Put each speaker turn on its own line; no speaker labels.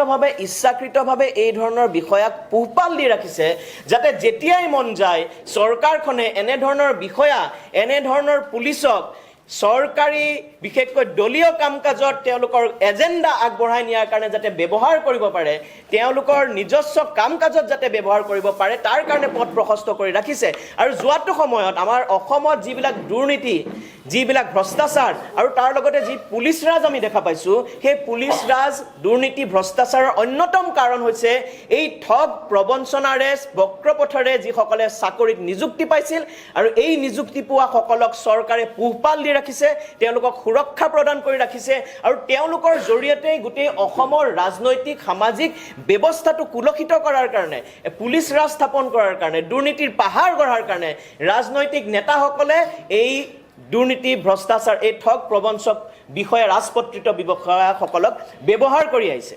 পৰিকল্পিতভাৱে ইচ্ছাকৃতভাৱে এই ধৰণৰ বিষয়াক পোহপাল দি ৰাখিছে যাতে যেতিয়াই মন যায় চৰকাৰখনে এনে ধৰণৰ বিষয়া এনে ধৰণৰ পুলিচক চৰকাৰী বিশেষকৈ দলীয় কাম-কাজত তেওঁলোকৰ এজেণ্ডা আগবঢ়াই নিয়াৰ কাৰণে যাতে ব্যৱহাৰ কৰিব পাৰে তেওঁলোকৰ নিজস্ব কাম-কাজত যাতে ব্যৱহাৰ কৰিব পাৰে তাৰ কাৰণে পথ প্ৰশস্ত কৰি ৰাখিছে আৰু যোৱাটো সময়ত আমাৰ অসমত যিবিলাক দুৰ্নীতি যিবিলাক ভ্ৰষ্টাচাৰ আৰু তাৰ লগতে যি পুলিচ ৰাজ আমি দেখা পাইছোঁ সেই পুলিচ ৰাজ দুৰ্নীতি ভ্ৰষ্টাচাৰৰ অন্যতম কাৰণ হৈছে এই ঠগ প্ৰবঞ্চনাৰে বক্ৰপথৰে যিসকলে চাকৰিত নিযুক্তি পাইছিল আৰু এই নিযুক্তি পোৱা সকলক চৰকাৰে পোহপাল দি ৰাখিছে তেওঁলোকক সুৰক্ষা প্ৰদান কৰি ৰাখিছে আৰু তেওঁলোকৰ জৰিয়তে গোটেই অসমৰ ৰাজনৈতিক সামাজিক ব্যৱস্থাটো কুলসিত কৰাৰ কাৰণে পুলিচ ৰাজ স্থাপন কৰাৰ কাৰণে দুৰ্নীতিৰ পাহাৰ গঢ়াৰ কাৰণে ৰাজনৈতিক নেতাসকলে এই দুৰ্নীতি ভ্ৰষ্টাচাৰ এই ঠগ প্ৰবঞ্চক বিষয়া ৰাজপত্ৰিত ব্যৱসায়সকলক ব্যৱহাৰ কৰি আহিছে